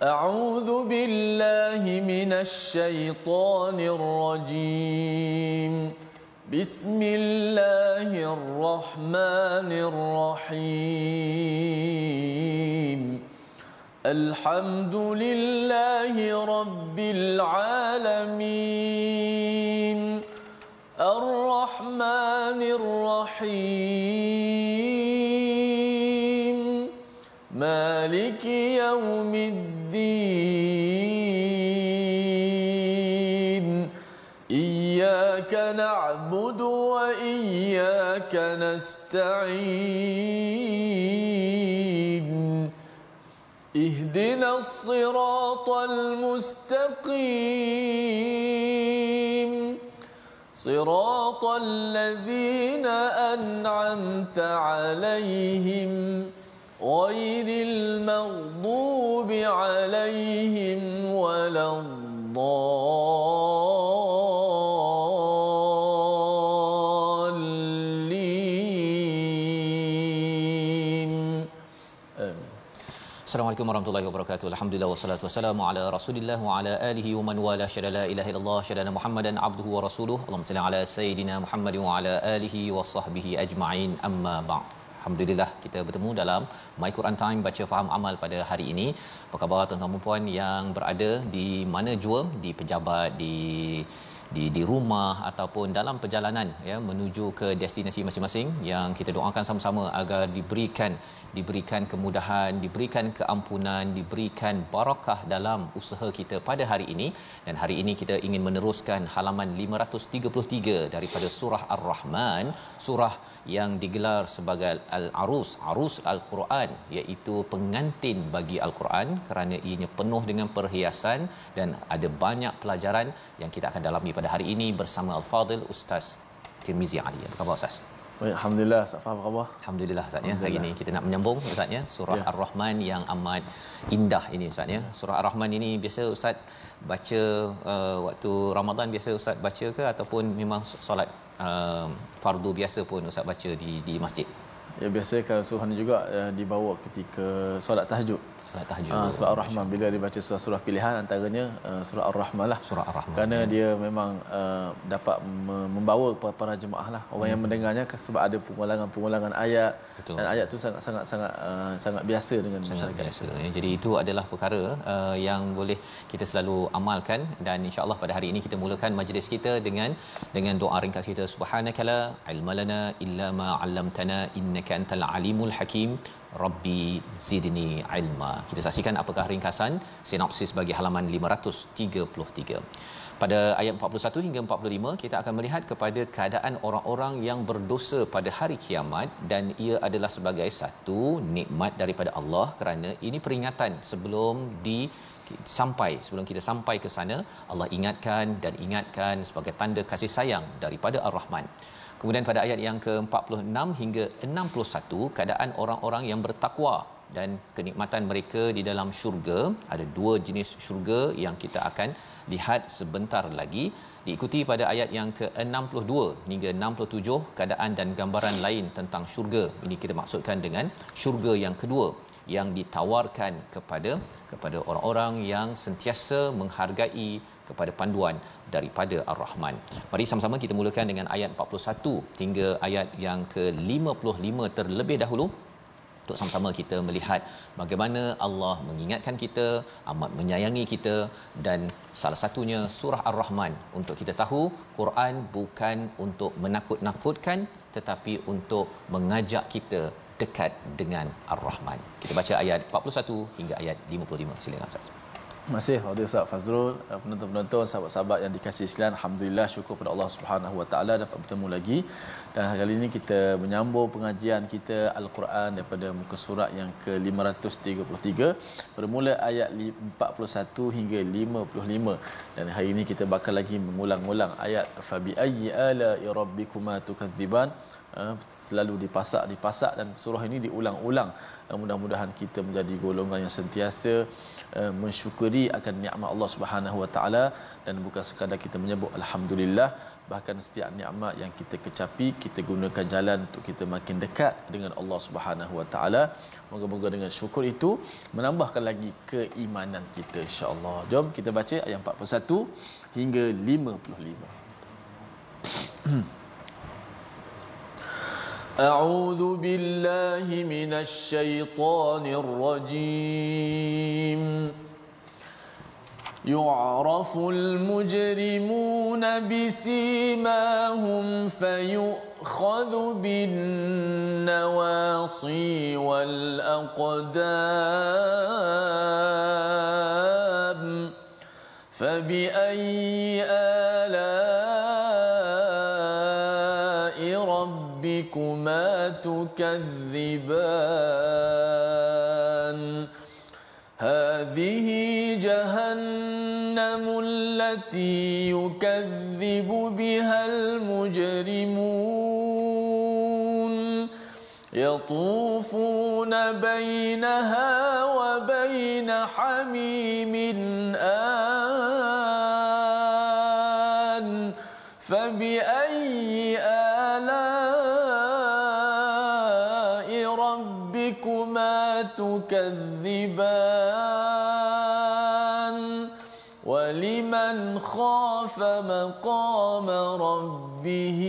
أعوذ بالله من الشيطان الرجيم. بسم الله الرحمن الرحيم. الحمد لله رب العالمين. الرحمن الرحيم. مالك يوم الدين. إياك نعبد وإياك نستعين. اهدنا الصراط المستقيم. صراط الذين أنعمت عليهم غير المغضوب عليهم ولا الضالين. Assalamualaikum warahmatullahi wabarakatuh. Alhamdulillah wassalatu wassalamu ala Rasulillah wa ala alihi wa man wala syada la ilaha illallah syada Muhammadan abduhu wa rasuluhu. Allahumma salli ala sayidina Muhammad wa ala alihi wa sahbihi ajma'in. Amma ba'd. Alhamdulillah kita bertemu dalam My Quran Time baca faham amal pada hari ini. Apa khabar tuan-tuan dan puan yang berada di mana jua, di pejabat, di rumah ataupun dalam perjalanan ya menuju ke destinasi masing-masing, yang kita doakan sama-sama agar diberikan kemudahan, diberikan keampunan, diberikan barakah dalam usaha kita pada hari ini. Dan hari ini kita ingin meneruskan halaman 533 daripada surah Ar-Rahman, surah yang digelar sebagai Al-Arus, Arus Al-Quran, iaitu pengantin bagi Al-Quran, kerana ianya penuh dengan perhiasan dan ada banyak pelajaran yang kita akan dalami pada hari ini bersama Al-Fadil Ustaz Tirmizi Ali. Apa khabar Ustaz? Baik, alhamdulillah. Apa khabar? Alhamdulillah Ustaz ya. Hari ini kita nak menyambung Ustaz ya surah Ar-Rahman yang amat indah ini Ustaz ya. Surah Ar-Rahman ini biasa Ustaz baca waktu Ramadan, biasa Ustaz baca ke ataupun memang solat fardu biasa pun Ustaz baca di masjid? Ya, biasa kalau surah ni juga dibawa ketika solat tahajud. Surah Ar-Rahman bila dibaca surah-surah pilihan, antaranya surah Ar-Rahman lah. Surah Ar-Rahman. Kerana dia memang dapat membawa para jemaah lah, orang yang mendengarnya, sebab ada pengulangan ayat. Betul. Dan ayat tu sangat biasa dengan masyarakat. Biasa, ya. Jadi itu adalah perkara yang boleh kita selalu amalkan, dan insya-Allah pada hari ini kita mulakan majlis kita dengan doa ringkas kita. Subhanakala ilmalana illa ma 'allamtana innaka antal alimul hakim. Rabbi zidni ilma. Kita saksikan apakah ringkasan sinopsis bagi halaman 533. Pada ayat 41 hingga 45 kita akan melihat kepada keadaan orang-orang yang berdosa pada hari kiamat, dan ia adalah sebagai satu nikmat daripada Allah, kerana ini peringatan sebelum kita sampai ke sana. Allah ingatkan sebagai tanda kasih sayang daripada Ar-Rahman. Kemudian pada ayat yang ke-46 hingga 61, keadaan orang-orang yang bertakwa dan kenikmatan mereka di dalam syurga. Ada dua jenis syurga yang kita akan lihat sebentar lagi. Diikuti pada ayat yang ke-62 hingga 67, keadaan dan gambaran lain tentang syurga. Ini kita maksudkan dengan syurga yang kedua, yang ditawarkan kepada orang-orang yang sentiasa menghargai kepada panduan daripada Ar-Rahman. Mari sama-sama kita mulakan dengan ayat 41 hingga ayat yang ke-55 terlebih dahulu, untuk sama-sama kita melihat bagaimana Allah mengingatkan kita, amat menyayangi kita, dan salah satunya surah Ar-Rahman untuk kita tahu Quran bukan untuk menakut-nakutkan, tetapi untuk mengajak kita dekat dengan Ar-Rahman. Kita baca ayat 41 hingga ayat 55. Silakan Ustaz. Terima kasih kepada Ustaz Fazrul, penonton-penonton, sahabat-sahabat yang dikasihi sekalian. Alhamdulillah, syukur pada Allah Subhanahu Wa Taala dapat bertemu lagi. Dan kali ini kita menyambung pengajian kita Al-Quran daripada muka surat yang ke-533, bermula ayat 41 hingga 55. Dan hari ini kita bakal lagi mengulang-ulang ayat fabi ayyi ala'i rabbikuma tukadziban. Selalu dipasak dan surah ini diulang-ulang. Mudah-mudahan kita menjadi golongan yang sentiasa mensyukuri akan nikmat Allah Subhanahu Wa Taala, dan bukan sekadar kita menyebut alhamdulillah, bahkan setiap nikmat yang kita kecapi, kita gunakan jalan untuk kita makin dekat dengan Allah Subhanahu Wa Taala. Moga-moga dengan syukur itu menambahkan lagi keimanan kita, insya-Allah. Jom kita baca ayat 41 hingga 55. A'udzu billahi minasy syaithanir rajim. يعرف المجرمون بسيماهم فيؤخذ بالنواصي والأقدام فبأي آلاء ربكما تكذبان هذه جهنم التي يكذب بها المجرمون يطوفون بينها وبين حميم آن فبأي آلاء ربكما تكذبان ولمن خاف مقام ربه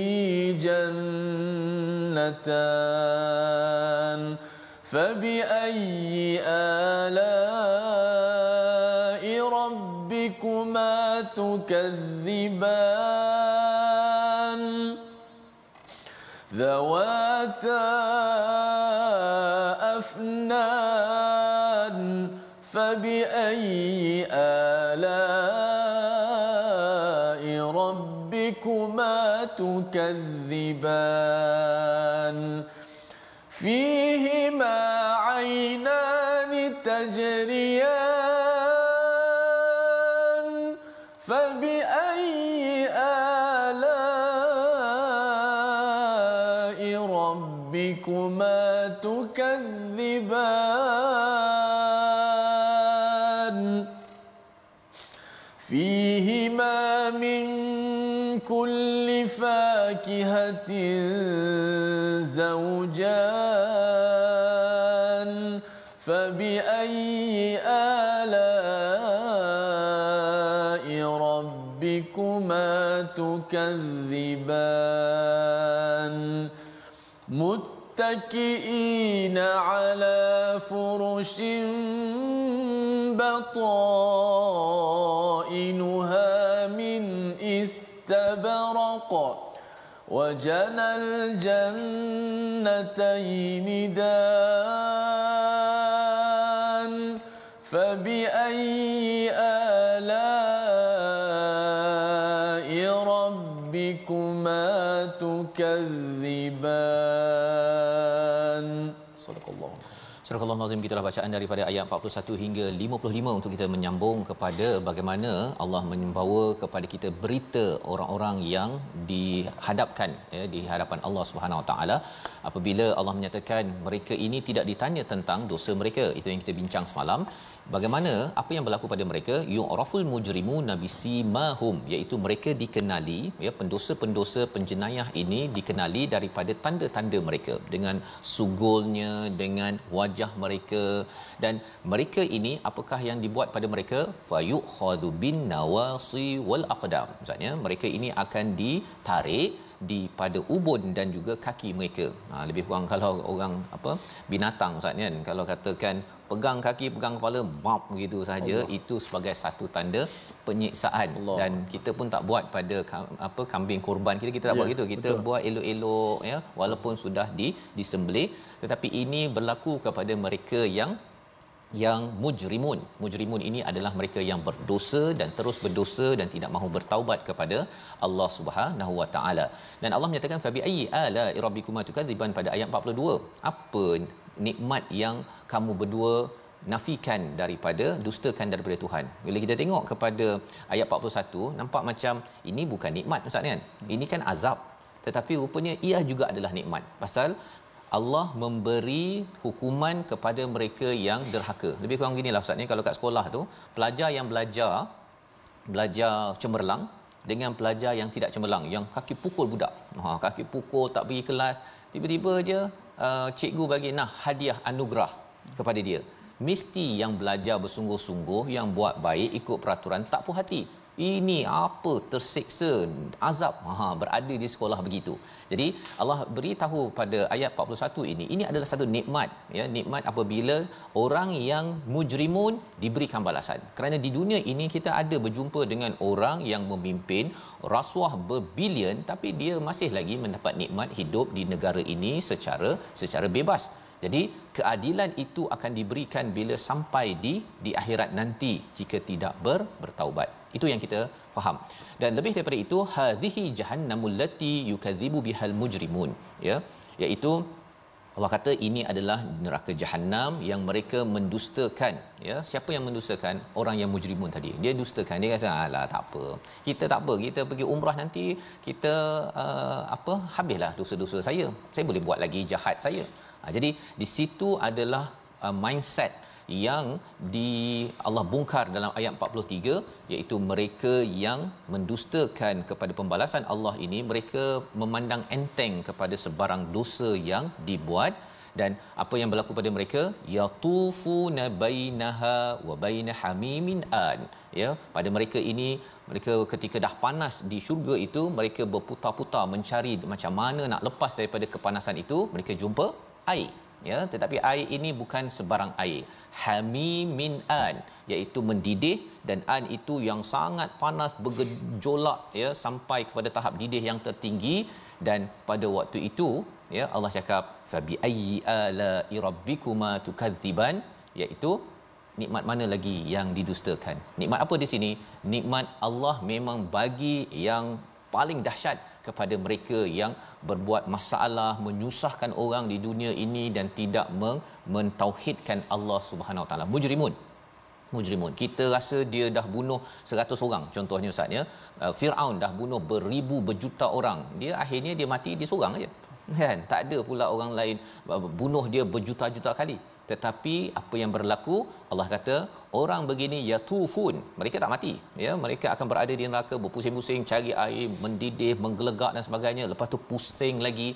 جنتان فبأي آلاء ربكما تكذبان ذواتا أفنان فبأي آلاء ربكما تكذبان فيهما عينان تجريان فبأي آلاء ربكما تكذبان فيهما من كل فاكهة زوجان فبأي آلاء ربكما تكذبان متكئين على فرش بطائنها من استبرق وجنى الجنتين دان فبأي آلاء ربكما تكذبان صدق الله. Surah Al-Nazim, gitulah bacaan daripada ayat 41 hingga 55 untuk kita menyambung kepada bagaimana Allah membawa kepada kita berita orang-orang yang dihadapkan di hadapan Allah Subhanahu Wa Taala apabila Allah menyatakan mereka ini tidak ditanya tentang dosa mereka. Itu yang kita bincang semalam. Bagaimana apa yang berlaku pada mereka, yu'raful mujrimuna bisimahum, iaitu mereka dikenali, pendosa-pendosa penjenayah ini dikenali daripada tanda-tanda mereka, dengan sugulnya, dengan wajah mereka, dan mereka ini apakah yang dibuat pada mereka, fayukhadhu bin nawasi wal aqdam. Maksudnya mereka ini akan ditarik di pada ubun dan juga kaki mereka. Lebih kurang kalau orang binatang Ustaz kan, kalau katakan pegang kaki, pegang kepala, bap begitu saja, itu sebagai satu tanda penyiksaan. Allah. Dan kita pun tak buat pada kambing kurban kita tak buat gitu. Kita betul. Buat elok-elok walaupun sudah disembelih, tetapi ini berlaku kepada mereka yang mujrimun. Mujrimun ini adalah mereka yang berdosa dan terus berdosa dan tidak mahu bertaubat kepada Allah Subhanahu Wa Taala. Dan Allah menyatakan fa bi ayyi ala rabbikuma tukadziban pada ayat 42. Apa nikmat yang kamu berdua nafikan daripada, dustakan daripada Tuhan. Bila kita tengok kepada ayat 41, nampak macam ini bukan nikmat Ustaz kan? Ini kan azab. Tetapi rupanya ia juga adalah nikmat. Pasal Allah memberi hukuman kepada mereka yang derhaka. Lebih kurang ginilah Ustaz ni, kalau kat sekolah tu, pelajar yang belajar cemerlang, dengan pelajar yang tidak cemerlang, yang kaki pukul budak. Kaki pukul, tak pergi kelas, tiba-tiba je cikgu bagi hadiah anugerah kepada dia. Mesti yang belajar bersungguh-sungguh, yang buat baik, ikut peraturan, tak puas hati. Ini apa, tersiksa, azab berada di sekolah begitu. Jadi Allah beritahu pada ayat 41 ini adalah satu nikmat, ya, nikmat apabila orang yang mujrimun diberikan balasan. Kerana di dunia ini kita ada berjumpa dengan orang yang memimpin rasuah berbilion, tapi dia masih lagi mendapat nikmat hidup di negara ini secara bebas. Jadi keadilan itu akan diberikan bila sampai di akhirat nanti jika tidak bertaubat. Itu yang kita faham. Dan lebih daripada itu, hadhihi jahannamul lati yukadzibu bihal mujrimun, ya, iaitu Allah kata ini adalah neraka jahanam yang mereka mendustakan, ya. Siapa yang mendustakan? Orang yang mujrimun tadi. Dia dustakan, dia kata alah tak apa. Kita tak apa, kita pergi umrah nanti kita habislah dosa-dosa saya. Saya boleh buat lagi jahat saya. Jadi di situ adalah mindset yang Allah bongkar dalam ayat 43, iaitu mereka yang mendustakan kepada pembalasan Allah ini, mereka memandang enteng kepada sebarang dosa yang dibuat. Dan apa yang berlaku pada mereka, yatufuna bainaha wa baina hamimin an, ya, pada mereka ini, mereka ketika dah panas di syurga itu, mereka berputar-putar mencari macam mana nak lepas daripada kepanasan itu. Mereka jumpa air, ya, tetapi air ini bukan sebarang air, hamimin an, iaitu mendidih, dan an itu yang sangat panas, bergejolak, ya, sampai kepada tahap didih yang tertinggi. Dan pada waktu itu, ya, Allah cakap fabi ayyi ala rabbikuma tukadziban, iaitu nikmat mana lagi yang didustakan. Nikmat apa di sini? Nikmat Allah memang bagi yang paling dahsyat kepada mereka yang berbuat masalah, menyusahkan orang di dunia ini dan tidak mentauhidkan Allah Subhanahu Wa Taala. Mujrimun, kita rasa dia dah bunuh 100 orang contohnya Ustaz, ya. Firaun dah bunuh beribu berjuta orang, dia akhirnya dia mati dia seorang aja, kan? Tak ada pula orang lain bunuh dia berjuta-juta kali. Tetapi apa yang berlaku, Allah kata orang begini yatufun, mereka tak mati, ya, mereka akan berada di neraka, berpusing-pusing cari air, mendidih, menggelegak dan sebagainya. Lepas tu pusing lagi.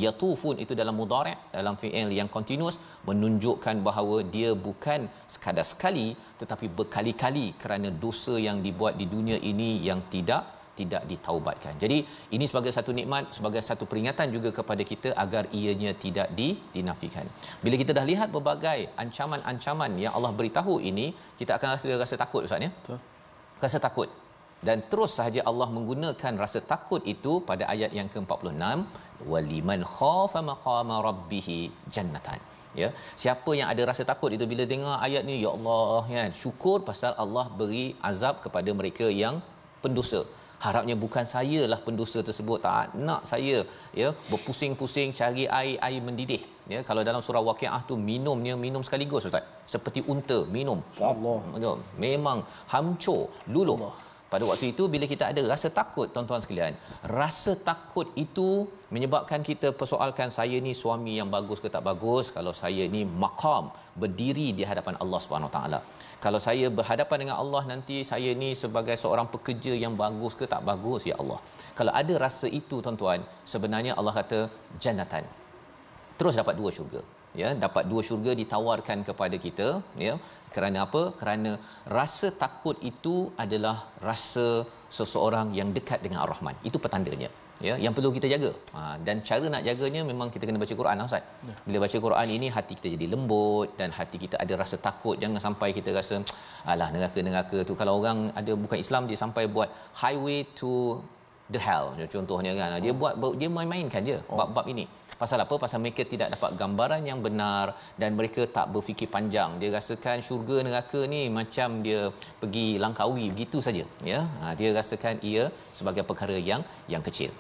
Yatufun itu dalam mudhari', dalam fi'il yang continuous, menunjukkan bahawa dia bukan sekadar sekali tetapi berkali-kali kerana dosa yang dibuat di dunia ini yang tidak ditaubatkan. Jadi ini sebagai satu nikmat, sebagai satu peringatan juga kepada kita agar ianya tidak dinafikan. Bila kita dah lihat berbagai ancaman-ancaman yang Allah beritahu ini, kita akan rasa takut, Ustaz, ya. Betul. Rasa takut. Dan terus sahaja Allah menggunakan rasa takut itu pada ayat yang ke-46, waliman khafa maqama rabbih jannatan. Ya, siapa yang ada rasa takut itu bila dengar ayat ni, ya Allah, kan, syukur pasal Allah beri azab kepada mereka yang pendosa. Harapnya bukan sayalah pendosa tersebut, tak nak saya, ya, berpusing-pusing cari air mendidih, ya. Kalau dalam surah Waqiah tu minum sekaligus, Ustaz, seperti unta minum, Allah, memang hancur luluh. Allah. Pada waktu itu bila kita ada rasa takut, tuan-tuan sekalian, rasa takut itu menyebabkan kita persoalkan, saya ni suami yang bagus ke tak bagus, kalau saya ni maqam berdiri di hadapan Allah Subhanahu taala, kalau saya berhadapan dengan Allah nanti, saya ni sebagai seorang pekerja yang bagus ke tak bagus, ya Allah. Kalau ada rasa itu, tuan-tuan, sebenarnya Allah kata jannatan, terus dapat 2 syurga, ya, dapat 2 syurga ditawarkan kepada kita, ya. Kerana apa? Kerana rasa takut itu adalah rasa seseorang yang dekat dengan Ar-Rahman. Itu petandanya, ya, yang perlu kita jaga. Dan cara nak jaganya memang kita kena baca Quran, Ustaz. Bila baca Quran ini, hati kita jadi lembut dan hati kita ada rasa takut. Jangan sampai kita rasa alah, neraka tu, kalau orang ada bukan Islam, dia sampai buat highway to the hell contohnya, kan. Dia main-mainkan je bab-bab ini. Pasal apa? Pasal mereka tidak dapat gambaran yang benar dan mereka tak berfikir panjang. Dia rasakan syurga neraka ni macam dia pergi Langkawi begitu saja, ya. Dia rasakan ia sebagai perkara yang kecil.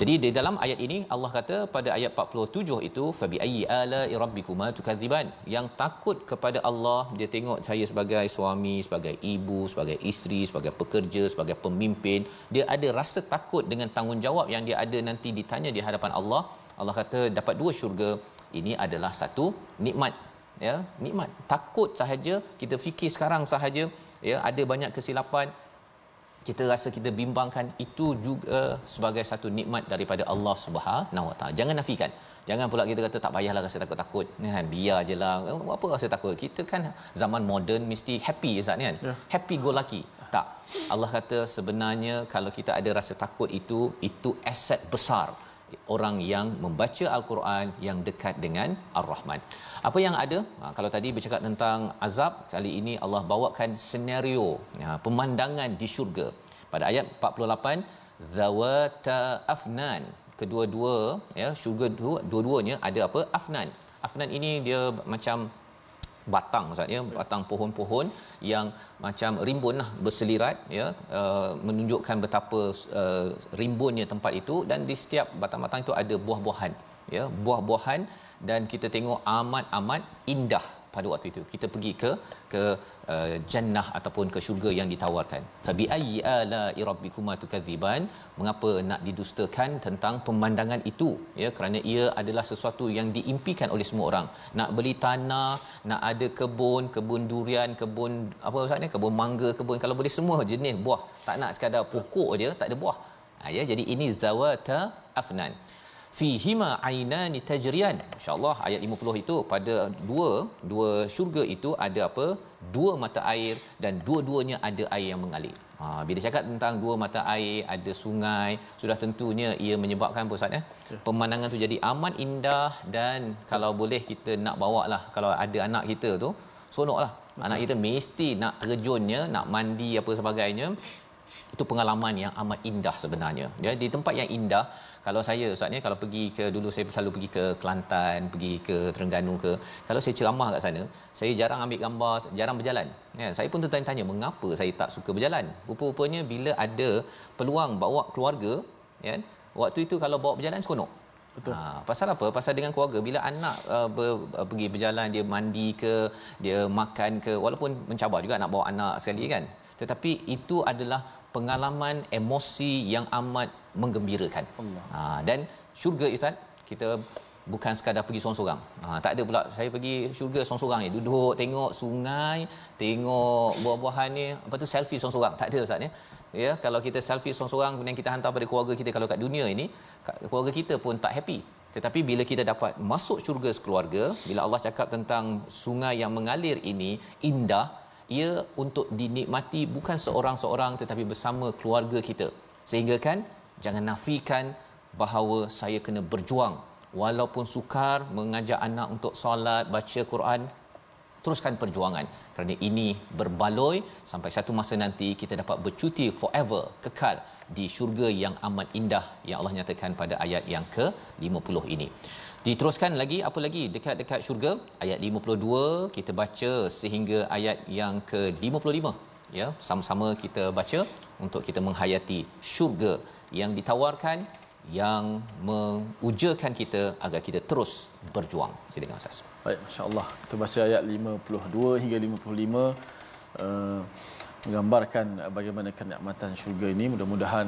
Jadi di dalam ayat ini Allah kata pada ayat 47 itu, fabi ayyi ala rabbikuma tukadziban, yang takut kepada Allah, dia tengok saya sebagai suami, sebagai ibu, sebagai isteri, sebagai pekerja, sebagai pemimpin, dia ada rasa takut dengan tanggungjawab yang dia ada nanti ditanya di hadapan Allah. Allah kata dapat 2 syurga. Ini adalah satu nikmat, ya, nikmat. Takut sahaja, kita fikir sekarang sahaja, ya, ada banyak kesilapan, kita rasa kita bimbangkan, itu juga sebagai satu nikmat daripada Allah Subhanahu Wa Taala. Jangan nafikan. Jangan pula kita kata tak payahlah rasa takut-takut kan, biar jelah apa rasa takut. Kita kan zaman moden mesti happy Ustaz ni kan. Happy go lucky. Tak. Allah kata sebenarnya kalau kita ada rasa takut itu aset besar orang yang membaca Al-Quran, yang dekat dengan Ar-Rahman. Apa yang ada? Kalau tadi bercakap tentang azab, kali ini Allah bawakan senario pemandangan di syurga. Pada ayat 48, zawata afnan. Kedua-dua syurga dua-duanya ada apa? Afnan. Afnan ini dia macam batang maksudnya, batang pohon-pohon yang macam rimbun lah, berselirat menunjukkan betapa rimbunnya tempat itu, dan di setiap batang-batang itu ada buah-buahan buah-buahan, dan kita tengok amat indah pada waktu itu. Kita pergi ke jannah ataupun ke syurga yang ditawarkan. Fabi ayyi ala'i rabbikuma tukadziban, mengapa nak didustakan tentang pemandangan itu, kerana ia adalah sesuatu yang diimpikan oleh semua orang. Nak beli tanah, nak ada kebun durian, kebun apa maksudnya, kebun mangga, kebun kalau boleh semua jenis buah, tak nak sekadar pokok je tak ada buah. Jadi ini zawata afnan. Fihima ainani tajriyan. Masya-Allah, ayat 50 itu pada dua syurga itu ada apa? Dua mata air, dan dua-duanya ada air yang mengalir. Bila cakap tentang dua mata air, ada sungai, sudah tentunya ia menyebabkan Ustaz pemandangan tu jadi amat indah. Dan kalau boleh kita nak bawalah, kalau ada anak kita tu seronoklah. Anak kita mesti nak terjunnya, nak mandi apa sebagainya. Itu pengalaman yang amat indah sebenarnya. Di tempat yang indah, kalau saya Ustaz kalau pergi ke, dulu saya selalu pergi ke Kelantan, pergi ke Terengganu ke, kalau saya ceramah kat sana, saya jarang ambil gambar, jarang berjalan. Saya pun tertanya-tanya mengapa saya tak suka berjalan. Rupa-rupanya bila ada peluang bawa keluarga, waktu itu kalau bawa berjalan seronok. Betul. Pasal apa? Pasal dengan keluarga, bila anak pergi berjalan, dia mandi ke, dia makan ke, walaupun mencabar juga nak bawa anak sekali kan, tetapi itu adalah pengalaman emosi yang amat menggembirakan. Dan syurga Ustaz, kita bukan sekadar pergi sorang-sorang. Tak ada pula saya pergi syurga sorang-sorang ni, duduk tengok sungai, tengok buah-buahan ni, lepas tu selfie sorang-sorang. Tak ada Ustaz kalau kita selfie sorang-sorang kemudian kita hantar pada keluarga kita, kalau kat dunia ini keluarga kita pun tak happy. Tetapi bila kita dapat masuk syurga sekeluarga, bila Allah cakap tentang sungai yang mengalir ini indah, ia untuk dinikmati bukan seorang-seorang tetapi bersama keluarga kita. Sehingga kan jangan nafikan bahawa saya kena berjuang, walaupun sukar mengajak anak untuk solat, baca Quran, teruskan perjuangan, kerana ini berbaloi sampai satu masa nanti kita dapat bercuti forever, kekal di syurga yang amat indah yang Allah nyatakan pada ayat yang ke-50 ini. Diteruskan lagi, apa lagi dekat-dekat syurga, ayat 52 kita baca sehingga ayat yang ke-55. Sama-sama kita baca untuk kita menghayati syurga yang ditawarkan, yang mengujakan kita agar kita terus berjuang. Silakan Ustaz. Baik, masya-Allah. Kita baca ayat 52 hingga 55, menggambarkan bagaimana kenikmatan syurga ini. Mudah-mudahan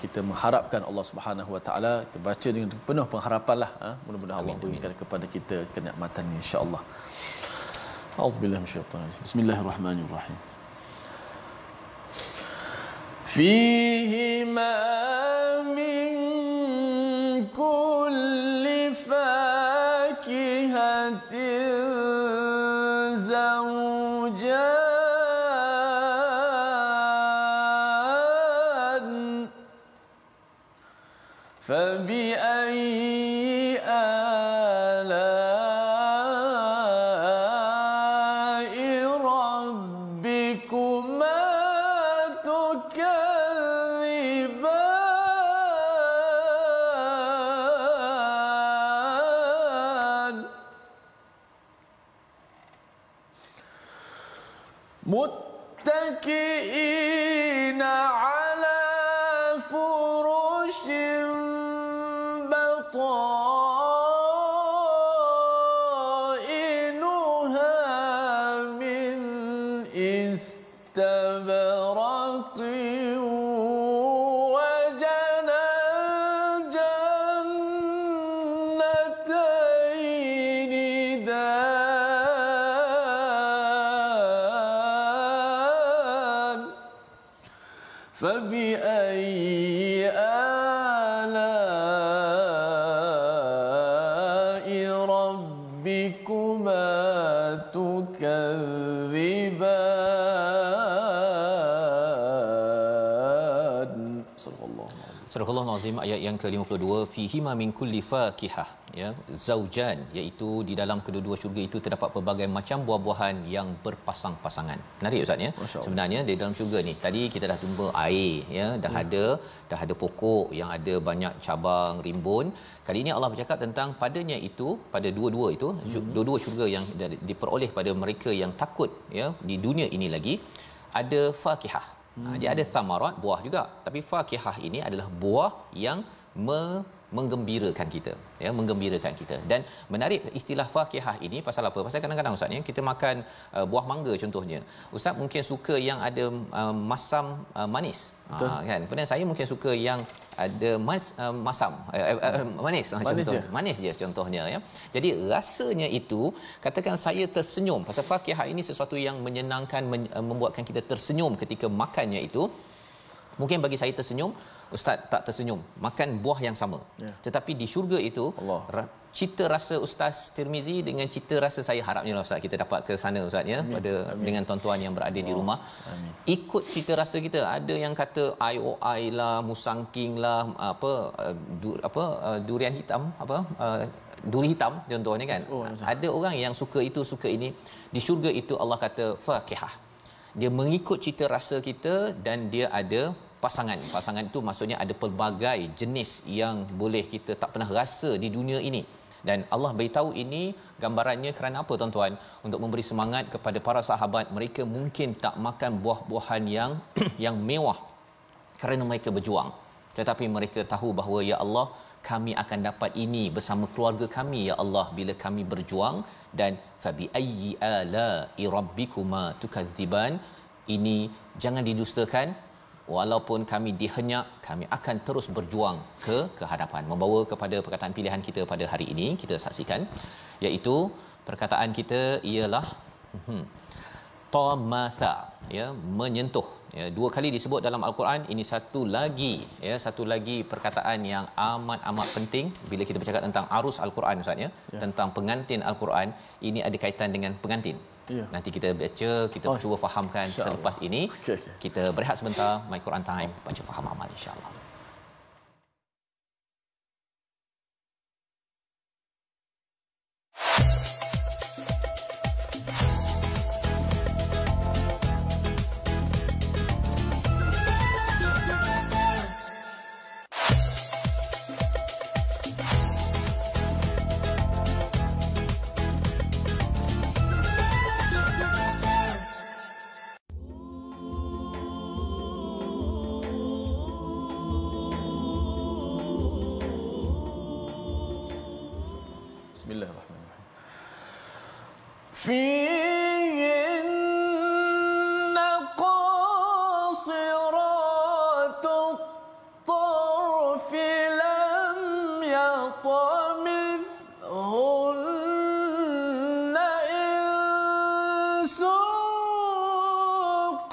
kita mengharapkan Allah Subhanahu Wa Taala, kita baca dengan penuh pengharapanlah. Mudah-mudahan Allah berikan kepada kita kenikmatan ini, insya-Allah. Auzubillahi minasyaitanir rajim. Bismillahirrahmanirrahim. Fihima min kulli fakihatin zawjan fabi'ayyi ala'i rabbikuma muttaki'ina ala furushin batainuha min istabraqin wa janal jannataini فبأي آلاء ربكما تكذبان. صدق الله العظيم. Surah Al-Azim ayat yang ke-52, fihima min kulli fakihah, ya, zaujan, iaitu di dalam kedua-dua syurga itu terdapat pelbagai macam buah-buahan yang berpasang-pasangan. Menarik ustaz ya. Sebenarnya di dalam syurga ni tadi kita dah jumpa air, ya, dah ada pokok yang ada banyak cabang, rimbun. Kali ini Allah bercakap tentang padanya itu, pada dua-dua itu, dua-dua syurga yang diperoleh pada mereka yang takut, ya, di dunia ini lagi ada fakihah. Dia ada thamarat, buah juga, tapi fakihah ini adalah buah yang menggembirakan kita, ya, menggembirakan kita. Dan menarik istilah fakihah ini pasal apa? Pasal kadang-kadang ustaz ni kita makan buah mangga contohnya. Ustaz mungkin suka yang ada masam manis. Kan? Kemudian saya mungkin suka yang ada masam manis contoh. Manis je contohnya, ya. Jadi rasanya itu, katakan saya tersenyum pasal fakihah ini sesuatu yang menyenangkan, membuatkan kita tersenyum ketika makannya itu. Mungkin bagi saya tersenyum, ustaz tak tersenyum makan buah yang sama, tetapi di syurga itu cita rasa Ustaz Tirmizi dengan cita rasa saya, harapnya ustaz kita dapat ke sana ustaz, ya. Pada dengan tuan-tuan yang berada di rumah, ikut cita rasa kita. Ada yang kata IOI lah, musangking lah, durian hitam, duri hitam contohnya kan. Ada orang yang suka itu, suka ini. Di syurga itu Allah kata fakihah, dia mengikut cita rasa kita dan dia ada pasangan itu maksudnya ada pelbagai jenis yang boleh kita tak pernah rasa di dunia ini. Dan Allah beritahu ini gambarannya kerana apa tuan-tuan? Untuk memberi semangat kepada para sahabat. Mereka mungkin tak makan buah-buahan yang mewah kerana mereka berjuang, tetapi mereka tahu bahawa ya Allah, kami akan dapat ini bersama keluarga kami ya Allah bila kami berjuang. Dan fabi ayyi ala'i rabbikuma tukadziban, ini jangan didustakan. Walaupun kami dihenyak, kami akan terus berjuang ke hadapan. Membawa kepada perkataan pilihan kita pada hari ini, kita saksikan, iaitu perkataan kita ialah tamatha, ya, menyentuh, ya, dua kali disebut dalam al-Quran. Ini satu lagi perkataan yang amat penting bila kita bercakap tentang arus al-Quran ustaz, ya, tentang pengantin al-Quran. Ini ada kaitan dengan pengantin. Nanti kita baca, kita cuba fahamkan selepas ini. Kita berehat sebentar, My Quran Time, baca faham amal insya-Allah. Bismillahirrahmanirrahim. Fihinna qasiratut tarfi lam yatamithhunna insun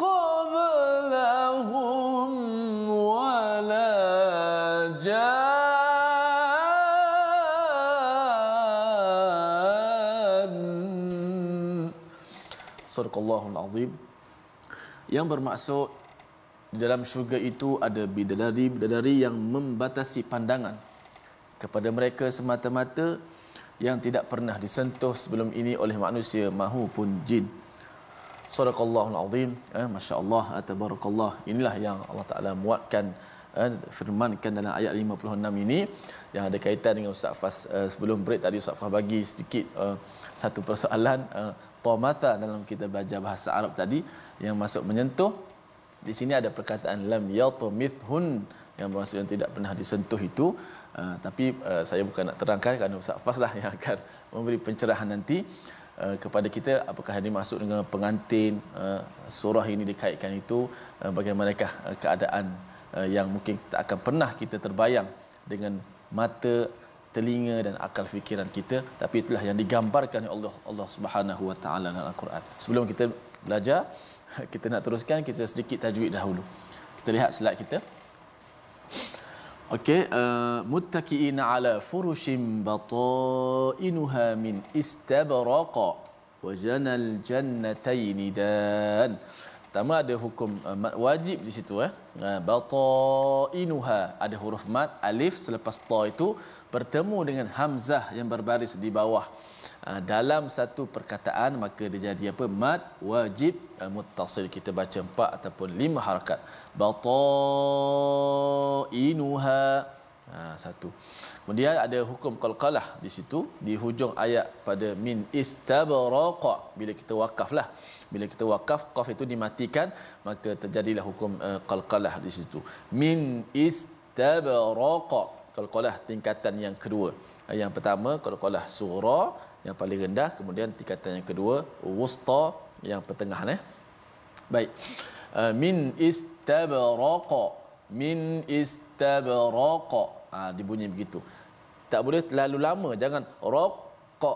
qablahum wala jan. Sadaqallahul Azim. Yang bermaksud di dalam syurga itu ada bidadari yang membatasi pandangan kepada mereka semata-mata, yang tidak pernah disentuh sebelum ini oleh manusia mahupun jin. Sadaqallahul Azim. Masya-Allah, tabarakallah. Inilah yang Allah Taala muatkan, firmankan dalam ayat 56 ini, yang ada kaitan dengan Ustaz Fas. Sebelum break tadi Ustaz Fas bagi sedikit satu persoalan tamatha dalam kita belajar bahasa Arab tadi, yang masuk menyentuh. Di sini ada perkataan lam yatamithhun, yang bermaksud yang tidak pernah disentuh itu. Tapi saya bukan nak terangkan, kerana Ustaz Fas lah yang akan memberi pencerahan nanti kepada kita, apakah ini masuk dengan pengantin. Surah ini dikaitkan itu bagaimanakah keadaan yang mungkin tak akan pernah kita terbayang dengan mata, telinga dan akal fikiran kita, tapi itulah yang digambarkan oleh Allah Subhanahu Wa Taala dalam Al-Quran. Sebelum kita belajar, kita nak teruskan, kita sedikit tajwid dahulu. Kita lihat slide kita. Okey, muttaqiina ala furushim batainuha min istabraqa wa janal jannatayn dan. Pertama ada hukum mad wajib di situ batainuha, ada huruf mad alif selepas ta itu bertemu dengan hamzah yang berbaris di bawah. Dalam satu perkataan maka dia jadi apa? Mad wajib muttasil. Kita baca 4 ataupun 5 harakat. Batainuha, satu. Kemudian ada hukum qalqalah di situ di hujung ayat pada min istabraqa. Bila kita wakaflah, bila kita wakaf qaf itu dimatikan, maka terjadilah hukum qalqalah di situ. Min istabraqa, qalqalah tingkatan yang kedua. Yang pertama qalqalah sughra yang paling rendah, kemudian tingkatan yang kedua wusta yang pertengahan. Baik. Min istabraqa, min istabraqa, dibunyi begitu. Tak boleh terlalu lama, jangan raqa.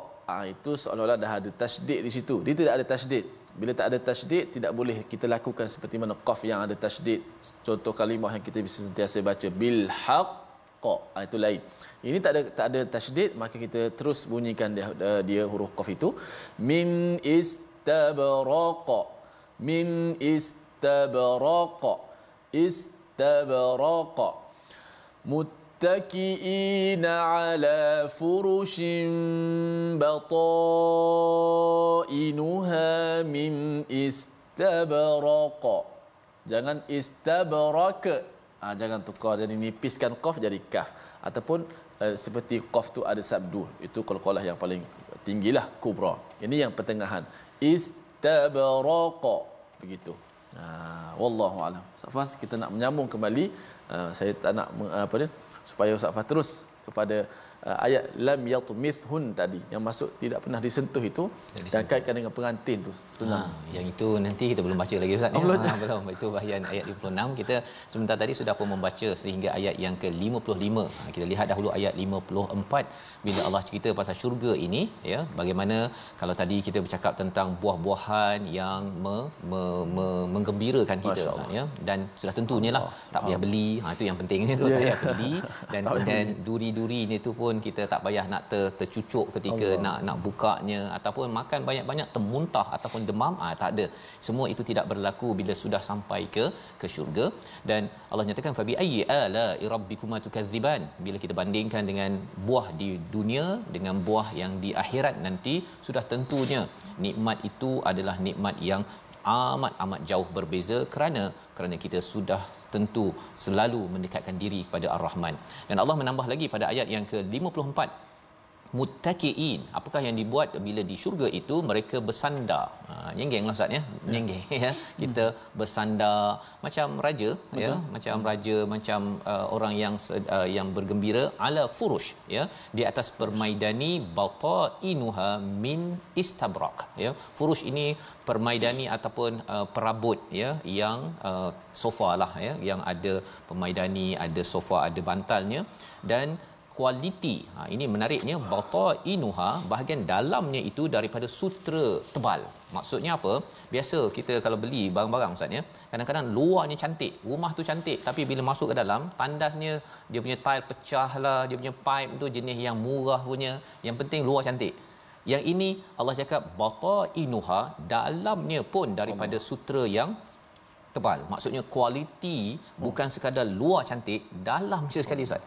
Itu seolah-olah dah ada tasydid di situ. Dia tidak ada tasydid. Bila tak ada tasydid, tidak boleh kita lakukan seperti mana qaf yang ada tasydid. Contoh kalimah yang kita bisa sentiasa baca bil haqq, itu lain. Ini tak ada tasydid, maka kita terus bunyikan dia huruf qaf itu. Min istabraqa, min istabraqa, istabraqa. Muttaqiina ala furushin batainuha min istabraqa. Jangan istabraka. Jangan tukar, jadi nipiskan qaf jadi kaf. Ataupun seperti qaf tu ada sabdu. Itu qalqalah yang paling tinggilah, kubra. Ini yang pertengahan. Istabraqa. Begitu. Wallahu alam. Safas, kita nak menyambung kembali. Saya tak nak supaya Ustaz terus kepada ayat lam yatmithun tadi yang masuk tidak pernah disentuh itu, dan kaitkan dengan pengantin tu. Yang itu nanti kita belum baca lagi Ustaz. Belum. Itu bahagian ayat 56. Kita sebentar tadi sudah pun membaca sehingga ayat yang ke-55. Kita lihat dahulu ayat 54 bila Allah cerita pasal syurga ini, ya, bagaimana kalau tadi kita bercakap tentang buah-buahan yang menggembirakan kita, ya, dan sudah tentunya lah tak payah beli. Itu yang pentingnya tu, tak payah beli, dan kemudian duri-duri ni tu pun kita tak payah nak tercucuk ketika nak bukanya, ataupun makan banyak-banyak termuntah ataupun demam, tak ada. Semua itu tidak berlaku bila sudah sampai ke syurga. Dan Allah nyatakan fabi ayyi ala rabbikuma tukadziban, bila kita bandingkan dengan buah di dunia dengan buah yang di akhirat nanti, sudah tentunya nikmat itu adalah nikmat yang amat jauh berbeza, kerana kita sudah tentu selalu mendekatkan diri kepada Ar-Rahman. Dan Allah menambah lagi pada ayat yang ke-54, muttaqiin. Apakah yang dibuat bila di syurga itu? Mereka bersandar. Nyenggenglah Ustaz, ya, nyenggeng, ya. Kita bersandar macam raja. Betul. Ya, macam raja, macam orang yang bergembira, ala furush, ya, di atas permaidani batainuha min istabraq, ya. Furush ini permaidani ataupun perabot, ya, yang sofa lah, ya, yang ada permaidani, ada sofa, ada bantalnya, dan kualiti. Ini menariknya, batainuha, bahagian dalamnya itu daripada sutera tebal. Maksudnya apa? Biasa kita kalau beli barang-barang Ustaz, ya, kadang-kadang luarnya cantik, rumah tu cantik, tapi bila masuk ke dalam, tandasnya, dia punya tile pecah lah, dia punya pipe tu jenis yang murah punya, yang penting luar cantik. Yang ini Allah cakap batainuha, dalamnya pun daripada sutera yang tebal. Maksudnya kualiti bukan sekadar luar cantik, dalam sekali Ustaz.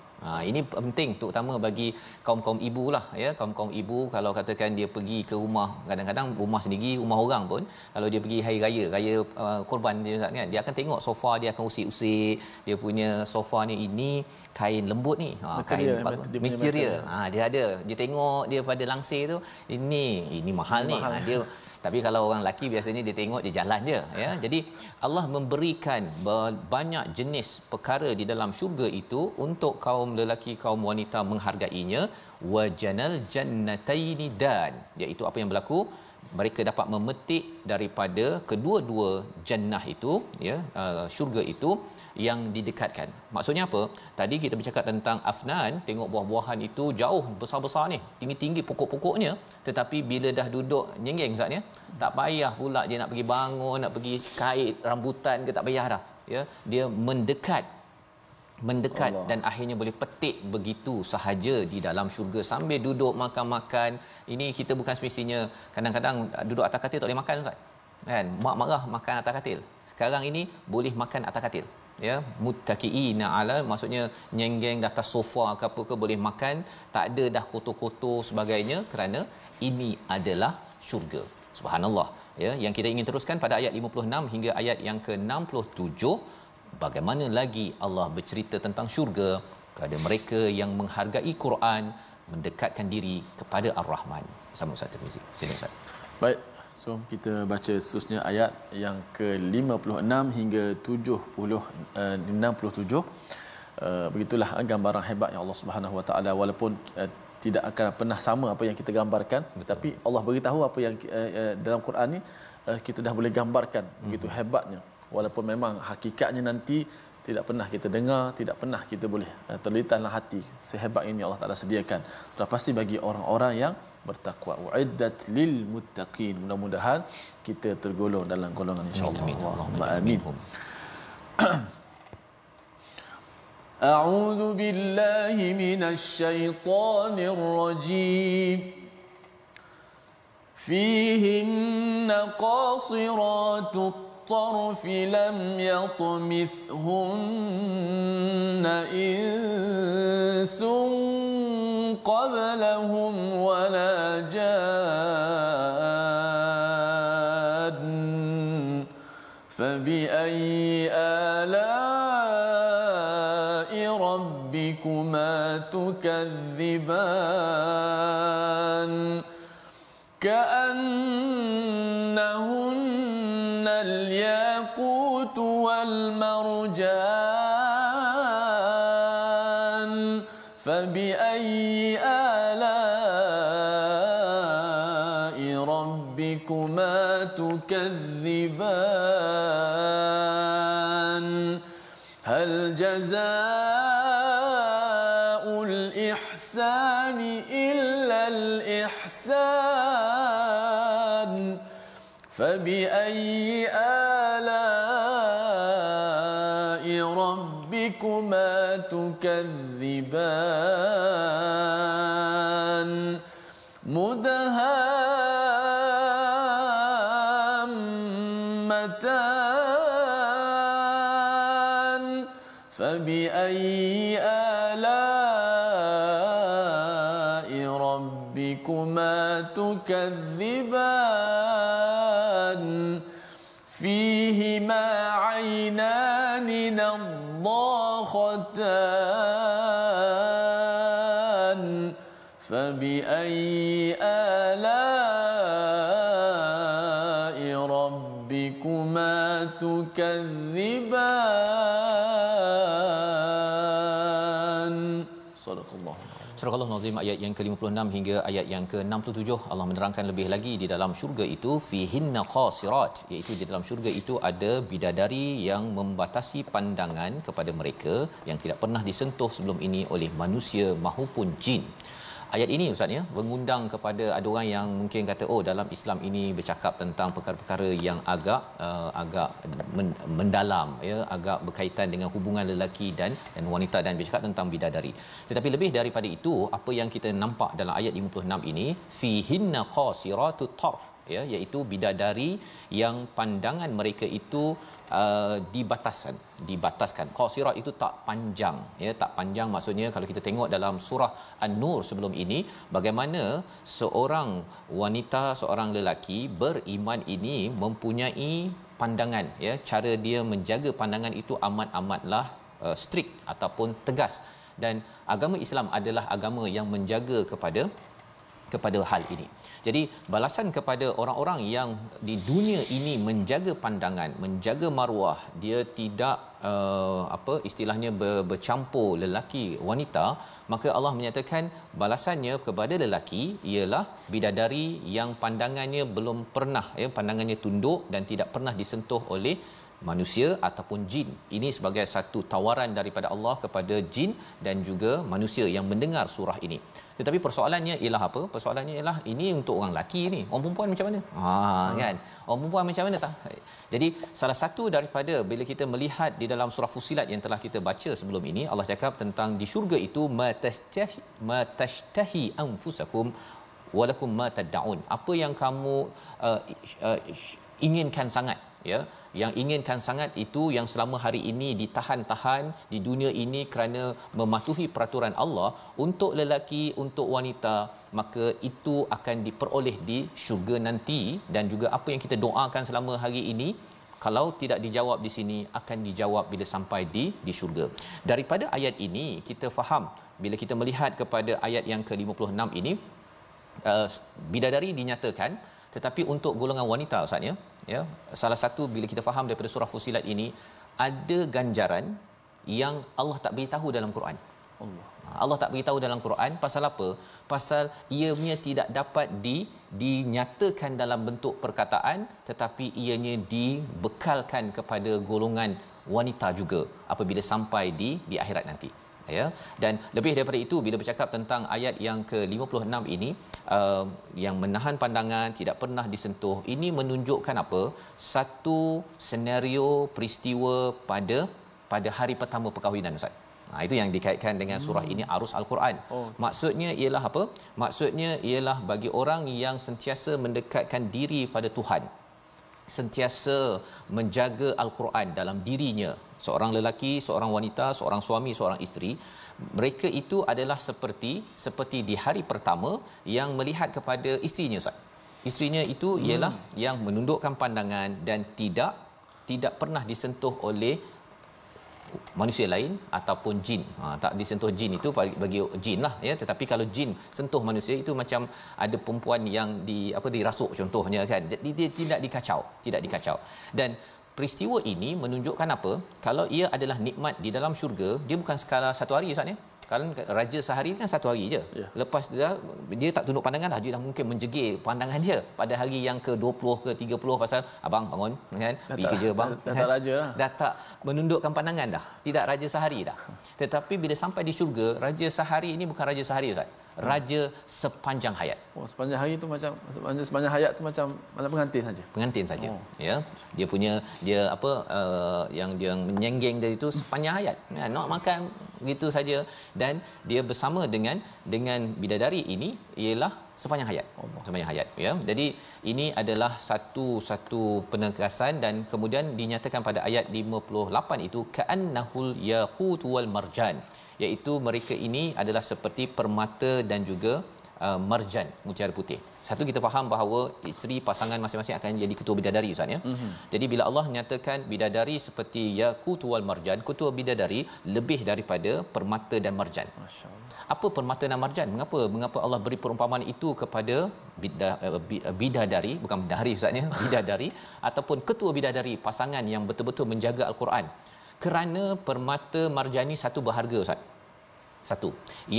Ini penting terutama bagi kaum-kaum ibu lah, ya. Kaum-kaum ibu kalau katakan dia pergi ke rumah, kadang-kadang rumah sendiri, rumah orang pun, kalau dia pergi hari raya korban dia, kan, dia akan tengok sofa, dia akan usik-usik dia punya sofa ni, ini kain lembut ni, material. Dia tengok dia pada langsir tu, ini mahal ni. Dia Tapi kalau orang lelaki biasanya dia tengok dia jalan je, ya. Jadi Allah memberikan banyak jenis perkara di dalam syurga itu untuk kaum lelaki, kaum wanita menghargainya. Wajanal jannataini dan, iaitu apa yang berlaku, mereka dapat memetik daripada kedua-dua jannah itu, ya, syurga itu yang didekatkan. Maksudnya apa? Tadi kita bercakap tentang afnan, tengok buah-buahan itu jauh besar-besar ni, tinggi-tinggi pokok-pokoknya, tetapi bila dah duduk nyenggeng Ustaz, ya, tak payah pula dia nak pergi bangun, nak pergi kait rambutan ke, tak payah dah. ya, dia mendekat Allah. dan akhirnya boleh petik begitu sahaja di dalam syurga sambil duduk makan-makan. Ini kita bukan semestinya kadang-kadang duduk atas katil tak boleh makan, Ustaz. Kan? Mak marah makan atas katil. Sekarang ini boleh makan atas katil. Ya, muttaqiina ala, maksudnya nyenggeng di atas sofa ke apa ke boleh makan, tak ada dah kotor-kotor sebagainya, kerana ini adalah syurga. Subhanallah. Ya, yang kita ingin teruskan pada ayat 56 hingga ayat yang ke-67, bagaimana lagi Allah bercerita tentang syurga kepada mereka yang menghargai Quran, mendekatkan diri kepada Ar-Rahman. Sama Ustaz Tirmizi. Sila Ustaz. Baik, so kita baca seterusnya ayat yang ke-56 hingga 67. Begitulah gambaran hebat yang Allah Subhanahu Wa Taala, walaupun tidak akan pernah sama apa yang kita gambarkan. Betul. Tapi Allah beritahu apa yang dalam Quran ni kita dah boleh gambarkan. Begitu hebatnya, walaupun memang hakikatnya nanti tidak pernah kita dengar, tidak pernah kita boleh terlintaslah hati sehebat ini Allah Taala sediakan. Sudah pasti bagi orang-orang yang bertakwa. Uiddat lil muttaqin. Mudah-mudahan kita tergolong dalam golongan insya-Allah. Allahumma amin. A'udzu billahi minasy syaithanir rajim. Fihinna qasiratut الطرف لم يطمثهن إنس قبلهم ولا جان فبأي آلاء ربكما تكذبان كأنهن الياقوت والمرجان فبأي آلاء ربكما تكذبان هل جزاء الإحسان إلا الإحسان فبأي آلاء ربكما تكذبان مدهامتان فبأي آلاء ربكما تكذبان فيهما عينان نضاختان فبأي آلاء ربكما تكذبان صدق الله. Surah Al-Nazim ayat yang ke-56 hingga ayat yang ke-67, Allah menerangkan lebih lagi di dalam syurga itu fihinna qasirat, iaitu di dalam syurga itu ada bidadari yang membatasi pandangan kepada mereka yang tidak pernah disentuh sebelum ini oleh manusia mahupun jin. Ayat ini Ustaz ya mengundang kepada ada orang yang mungkin kata oh dalam Islam ini bercakap tentang perkara-perkara yang agak mendalam ya, agak berkaitan dengan hubungan lelaki dan wanita dan bercakap tentang bidadari. Tetapi lebih daripada itu, apa yang kita nampak dalam ayat 56 ini fihinna qasiratut tarf ya, iaitu bidadari yang pandangan mereka itu dibataskan. Qasirat itu tak panjang ya, tak panjang maksudnya kalau kita tengok dalam surah An-Nur sebelum ini bagaimana seorang wanita, seorang lelaki beriman ini mempunyai pandangan ya, cara dia menjaga pandangan itu amat-amatlah strict ataupun tegas, dan agama Islam adalah agama yang menjaga kepada hal ini. Jadi balasan kepada orang-orang yang di dunia ini menjaga pandangan, menjaga maruah, dia tidak istilahnya bercampur lelaki wanita, maka Allah menyatakan balasannya kepada lelaki ialah bidadari yang pandangannya belum pernah pandangannya tunduk dan tidak pernah disentuh oleh manusia ataupun jin. Ini sebagai satu tawaran daripada Allah kepada jin dan juga manusia yang mendengar surah ini. Tetapi persoalannya ialah apa? Persoalannya ialah ini untuk orang lelaki ni. Orang perempuan macam mana? Kan. Orang perempuan macam mana tak? Jadi salah satu daripada bila kita melihat di dalam surah Fussilat yang telah kita baca sebelum ini, Allah cakap tentang di syurga itu matashtahi anfusakum walakum ma tad'un. Apa yang kamu inginkan sangat, ya, yang inginkan sangat itu yang selama hari ini ditahan-tahan di dunia ini kerana mematuhi peraturan Allah, untuk lelaki, untuk wanita, maka itu akan diperoleh di syurga nanti. Dan juga apa yang kita doakan selama hari ini, kalau tidak dijawab di sini, akan dijawab bila sampai di syurga. Daripada ayat ini kita faham, bila kita melihat kepada ayat yang ke-56 ini, bidadari dinyatakan, tetapi untuk golongan wanita Ustaz, ya, salah satu bila kita faham daripada surah Fussilat ini, ada ganjaran yang Allah tak beritahu dalam Quran. Allah tak beritahu dalam Quran. Pasal apa? Pasal ianya tidak dapat dinyatakan dalam bentuk perkataan, tetapi ianya dibekalkan kepada golongan wanita juga apabila sampai di akhirat nanti, ya. Dan lebih daripada itu, bila bercakap tentang ayat yang ke-56 ini, yang menahan pandangan, tidak pernah disentuh, ini menunjukkan apa? Satu senario peristiwa pada hari pertama perkahwinan, Ustaz. Itu yang dikaitkan dengan surah ini, arus al-Quran. Maksudnya ialah apa? Maksudnya ialah bagi orang yang sentiasa mendekatkan diri pada Tuhan, sentiasa menjaga al-Quran dalam dirinya, seorang lelaki, seorang wanita, seorang suami, seorang isteri, mereka itu adalah seperti di hari pertama yang melihat kepada isterinya, Ustaz. Isterinya itu ialah yang menundukkan pandangan dan tidak pernah disentuh oleh manusia lain ataupun jin. Tak disentuh jin itu bagi jin lah, ya. Tetapi kalau jin sentuh manusia, itu macam ada perempuan yang dirasuk contohnya, kan. Jadi dia tidak dikacau. Dan peristiwa ini menunjukkan apa? Kalau ia adalah nikmat di dalam syurga, dia bukan sekadar satu hari, Ustaz, ya. Kalau raja sehari kan satu hari je. Ya. Lepas dia tak tunduk pandangan dah, dia dah mungkin menjegir pandangan dia pada hari yang ke-20 ke 30, pasal abang bangun, kan, pergi kerja bang. Dah raja dah. Dah tak menundukkan pandangan dah. Tidak raja sehari dah. Tetapi bila sampai di syurga, raja sehari ini bukan raja sehari, Ustaz. Raja sepanjang hayat. Sepanjang hari tu macam sepanjang hayat tu macam pengantin saja. Pengantin saja. Ya. Dia yang dia menyenggeng dia itu sepanjang hayat. Ya, nak makan begitu saja, dan dia bersama dengan bidadari ini ialah sepanjang hayat. Sepanjang hayat, ya. Jadi ini adalah satu penegasan, dan kemudian dinyatakan pada ayat 58 itu ka'annahul yaqut wal marjan, iaitu mereka ini adalah seperti permata dan juga marjan, mutiara putih. Satu, kita faham bahawa isteri pasangan masing-masing akan jadi ketua bidadari, Ustaz, ya. Jadi bila Allah nyatakan bidadari seperti yaqut wal marjan, ketua bidadari lebih daripada permata dan marjan. Masya-Allah. Apa permata dan marjan? Mengapa Allah beri perumpamaan itu kepada bidadari, bukan bidadari, Ustaz, ya, bidadari ataupun ketua bidadari, pasangan yang betul-betul menjaga al-Quran? Kerana permata marjani satu berharga, Ustaz. Satu.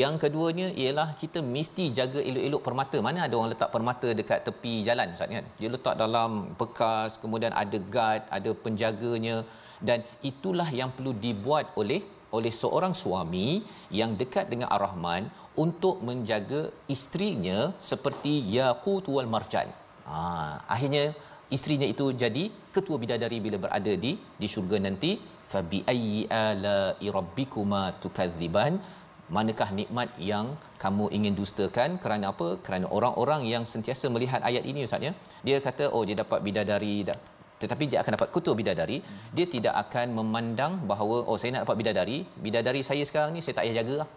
Yang keduanya ialah kita mesti jaga elok-elok permata. Mana ada orang letak permata dekat tepi jalan, Ustaz, kan? Dia letak dalam bekas, kemudian ada guard, ada penjaganya, dan itulah yang perlu dibuat oleh seorang suami yang dekat dengan Ar-Rahman untuk menjaga isterinya seperti yaqut wal marjan. Akhirnya isterinya itu jadi ketua bidadari bila berada di syurga nanti. Fa bi ayyi ala'i rabbikuma tukadziban, manakah nikmat yang kamu ingin dustakan? Kerana apa? Kerana orang-orang yang sentiasa melihat ayat ini, Ustaz, ya, dia kata dia dapat bidadari dah, tetapi dia akan dapat ketua bidadari. Dia tidak akan memandang bahawa saya nak dapat bidadari saya sekarang ni saya tak payah jaga lah.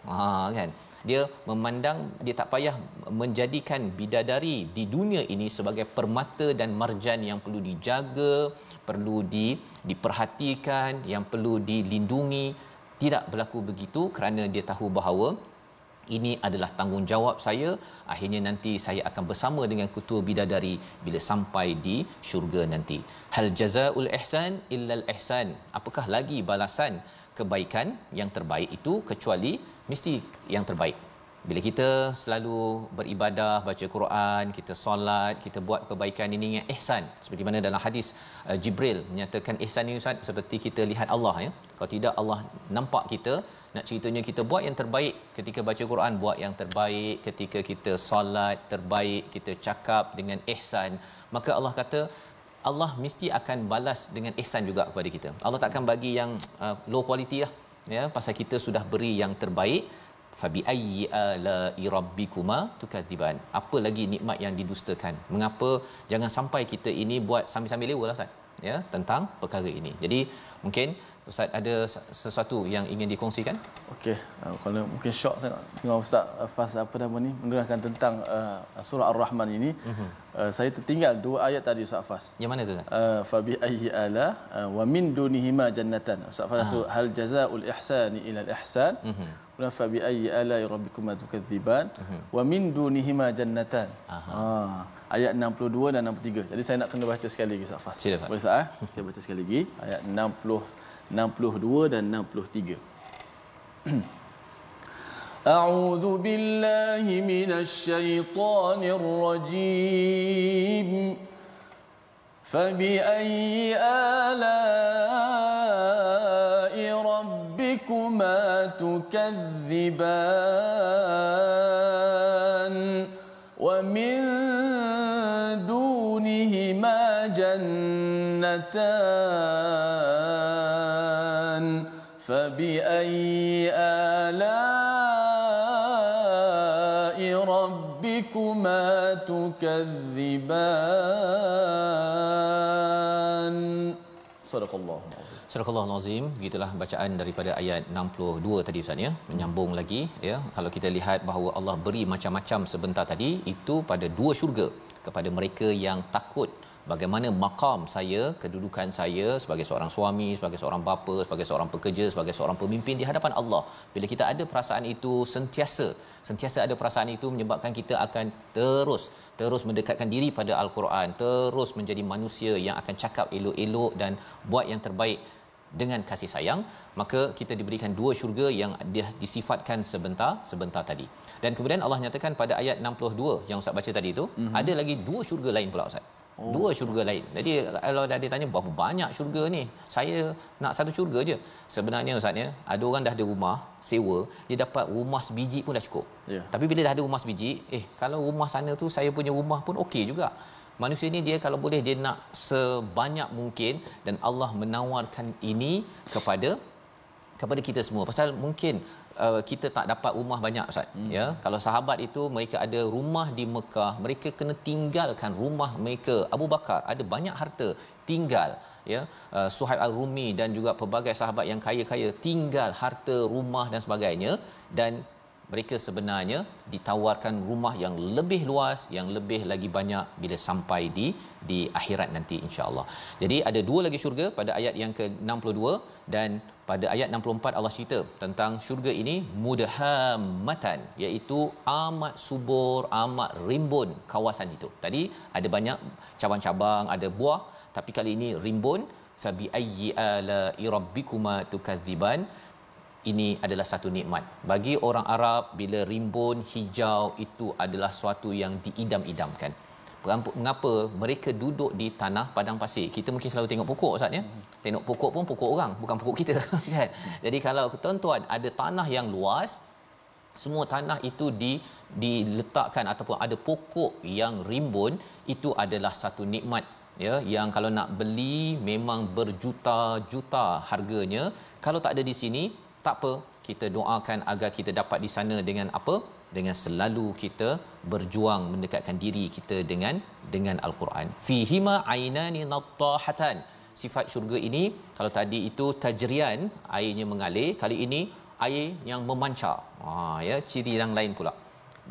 Kan, dia memandang dia tak payah menjadikan bidadari di dunia ini sebagai permata dan marjan yang perlu dijaga, perlu diperhatikan, yang perlu dilindungi. Tidak berlaku begitu, kerana dia tahu bahawa ini adalah tanggungjawab saya. Akhirnya nanti saya akan bersama dengan ketua bidadari bila sampai di syurga nanti. Hal jazaul ihsan illal ihsan. Apakah lagi balasan kebaikan yang terbaik itu kecuali mesti yang terbaik. Bila kita selalu beribadah, baca Quran, kita solat, kita buat kebaikan, ini yang ihsan. Seperti mana dalam hadis Jibril menyatakan ihsan ini Ustaz seperti kita lihat Allah ya. Kalau tidak Allah nampak kita, nak ceritanya kita buat yang terbaik ketika baca Quran, buat yang terbaik ketika kita solat, terbaik kita cakap dengan ihsan, maka Allah kata Allah mesti akan balas dengan ihsan juga kepada kita. Allah takkan bagi yang low quality lah ya, pasal kita sudah beri yang terbaik. Fabi ayyi ala'i rabbikuma tukadziban. Apa lagi nikmat yang didustakan? Mengapa jangan sampai kita ini buat sambil-sambil lewa lah Ustaz ya tentang perkara ini. Jadi mungkin Ustaz ada sesuatu yang ingin dikongsikan? Okey, kalau mungkin syok saya tengok Ustaz Fas apa nama ni menerangkan tentang surah Ar-Rahman ini. Saya tertinggal dua ayat tadi Ustaz Fas. Yang mana tu Ustaz? Fa bi ayyi ala wa min dunihima jannatan. Ustaz Fas hal jazaa'ul ihsani ila al-ihsan. Fa bi ayyi ala rabbikuma tukadziban wa min dunihima jannatan. Ayat 62 dan 63. Jadi saya nak kena baca sekali lagi Ustaz Fas. Silakan. Boleh Ustaz? Saya baca sekali lagi ayat 62 dan 63. A'udzu billahi minasy syaithanir rajim. Fabi ayyi ala'i rabbikuma tukadziban wa min dunihima jannatan فبأي آلاء ربكما تكذبان صدق الله Surah Al-Azim. Begitulah bacaan daripada ayat 62 tadi Ustaz ya, menyambung lagi ya. Kalau kita lihat bahawa Allah beri macam-macam sebentar tadi itu pada dua syurga kepada mereka yang takut bagaimana maqam saya, kedudukan saya sebagai seorang suami, sebagai seorang bapa, sebagai seorang pekerja, sebagai seorang pemimpin di hadapan Allah. Bila kita ada perasaan itu sentiasa ada perasaan itu menyebabkan kita akan terus mendekatkan diri pada Al-Quran, terus menjadi manusia yang akan cakap elok-elok dan buat yang terbaik dengan kasih sayang, maka kita diberikan dua syurga yang disifatkan sebentar tadi. Dan kemudian Allah nyatakan pada ayat 62 yang Ustaz baca tadi itu, ada lagi dua syurga lain pula Ustaz. Dua syurga lain. Jadi kalau dia tanya berapa banyak syurga ni, saya nak satu syurga je. Sebenarnya Ustaz ya, ada orang dah ada rumah sewa, dia dapat rumah sebiji pun dah cukup. Tapi bila dah ada rumah sebiji, kalau rumah sana tu saya punya rumah pun okey juga. Manusia ni dia kalau boleh dia nak sebanyak mungkin, dan Allah menawarkan ini kepada kita semua. Pasal mungkin kita tak dapat rumah banyak Ustaz ya. Kalau sahabat itu mereka ada rumah di Mekah, mereka kena tinggalkan rumah mereka. Abu Bakar ada banyak harta, tinggal ya. Suhaib Al-Rumi dan juga pelbagai sahabat yang kaya-kaya tinggal harta, rumah dan sebagainya, dan mereka sebenarnya ditawarkan rumah yang lebih luas, yang lebih lagi banyak bila sampai di akhirat nanti insya-Allah. Jadi ada dua lagi syurga pada ayat yang ke-62, dan pada ayat 64 Allah cerita tentang syurga ini mudhammatan, iaitu amat subur, amat rimbun kawasan itu. Tadi ada banyak cabang-cabang, ada buah, tapi kali ini rimbun. Fabi ayyi ala'i rabbikuma tukadziban. Ini adalah satu nikmat bagi orang Arab. Bila rimbun hijau itu adalah suatu yang diidam-idamkan. Mengapa mereka duduk di tanah padang pasir? Kita mungkin selalu tengok pokok Ustaz ya. Tengok pokok pun pokok orang, bukan pokok kita kan. Jadi kalau tuan-tuan ada tanah yang luas, semua tanah itu diletakkan ataupun ada pokok yang rimbun, itu adalah satu nikmat ya, yang kalau nak beli memang berjuta-juta harganya. Kalau tak ada di sini tak apa, kita doakan agar kita dapat di sana dengan apa? Dengan selalu kita berjuang mendekatkan diri kita dengan Al-Quran. Fihima ainani nattahatan. Sifat syurga ini, kalau tadi itu tajrian, airnya mengalir, kali ini air yang memancar. Ya, ciri yang lain pula.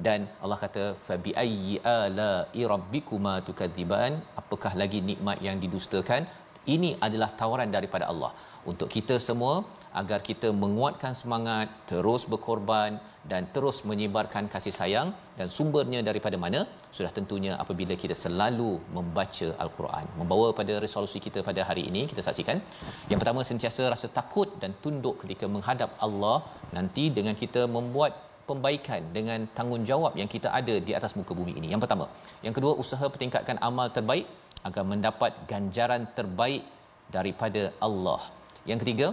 Dan Allah kata fabi ayyi ala'i rabbikuma tukadziban. Apakah lagi nikmat yang didustakan? Ini adalah tawaran daripada Allah untuk kita semua agar kita menguatkan semangat, terus berkorban dan terus menyebarkan kasih sayang. Dan sumbernya daripada mana? Sudah tentunya apabila kita selalu membaca Al-Quran. Membawa pada resolusi kita pada hari ini, kita saksikan. Yang pertama, sentiasa rasa takut dan tunduk ketika menghadap Allah nanti dengan kita membuat pembaikan dengan tanggungjawab yang kita ada di atas muka bumi ini. Yang pertama. Yang kedua, usaha pertingkatkan amal terbaik agar mendapat ganjaran terbaik daripada Allah. Yang ketiga,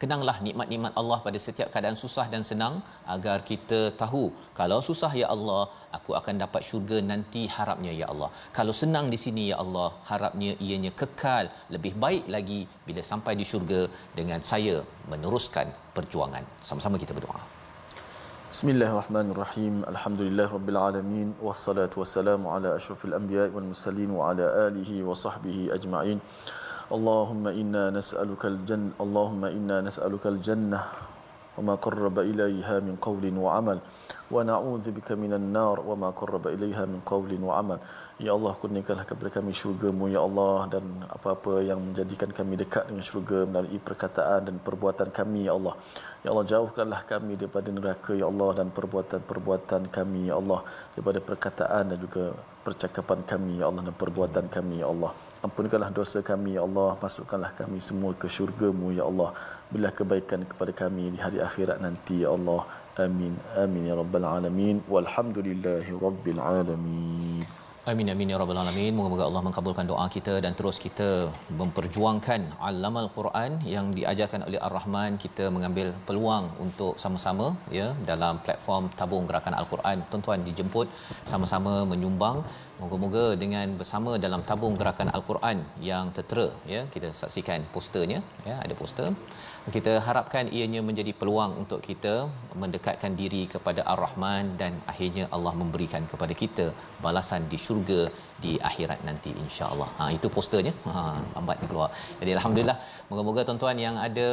kenanglah nikmat-nikmat Allah pada setiap keadaan susah dan senang agar kita tahu kalau susah ya Allah, aku akan dapat syurga nanti harapnya ya Allah. Kalau senang di sini ya Allah, harapnya ianya kekal lebih baik lagi bila sampai di syurga dengan saya meneruskan perjuangan. Sama-sama kita berdoa. Bismillahirrahmanirrahim. Alhamdulillahirabbil alamin wassalatu wassalamu ala asyrafil anbiya'i wal mursalin wa ala alihi wa sahbihi ajma'in. Allahumma inna nas'alukal jannah wa ma qarraba ilaiha min qawlin wa amal wa na'udzubika minan nar wa ma qarraba ilaiha min qawlin wa amal. Ya Allah, kurniakanlah kepada kami syurga-Mu ya Allah, dan apa-apa yang menjadikan kami dekat dengan syurga melalui perkataan dan perbuatan kami ya Allah. Ya Allah, jauhkanlah kami daripada neraka ya Allah, dan perbuatan-perbuatan kami ya Allah, daripada perkataan dan juga percakapan kami ya Allah, dan perbuatan kami ya Allah. Ampunkanlah dosa kami ya Allah, masukkanlah kami semua ke syurga-Mu ya Allah. Berilah kebaikan kepada kami di hari akhirat nanti ya Allah. Amin amin ya rabbal alamin. Walhamdulillahi rabbil alamin. Amin amin ya rabbal alamin. Moga-moga Allah mengabulkan doa kita dan terus kita memperjuangkan Allamal Quran yang diajarkan oleh Ar-Rahman. Kita mengambil peluang untuk sama-sama ya dalam platform tabung gerakan Al-Quran. Tuan-tuan dijemput sama-sama menyumbang. Moga-moga dengan bersama dalam tabung gerakan Al-Quran yang tertera ya, kita saksikan posternya ya, ada poster. Kita harapkan ianya menjadi peluang untuk kita mendekatkan diri kepada Ar-Rahman dan akhirnya Allah memberikan kepada kita balasan di syurga di akhirat nanti insya-Allah. Itu posternya. Lambatnya keluar. Jadi alhamdulillah, moga-moga tuan-tuan yang ada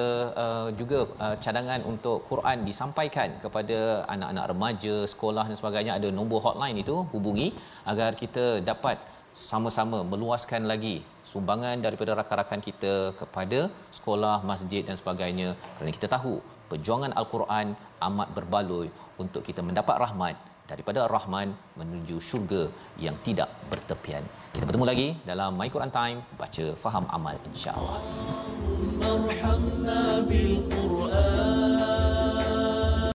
juga cadangan untuk Quran disampaikan kepada anak-anak remaja, sekolah dan sebagainya, ada nombor hotline itu, hubungi agar kita dapat sama-sama meluaskan lagi sumbangan daripada rakan-rakan kita kepada sekolah, masjid dan sebagainya, kerana kita tahu perjuangan Al-Quran amat berbaloi untuk kita mendapat rahmat daripada Ar-Rahman menuju syurga yang tidak bertepian. Kita bertemu lagi dalam My Quran Time, baca faham amal insya-Allah.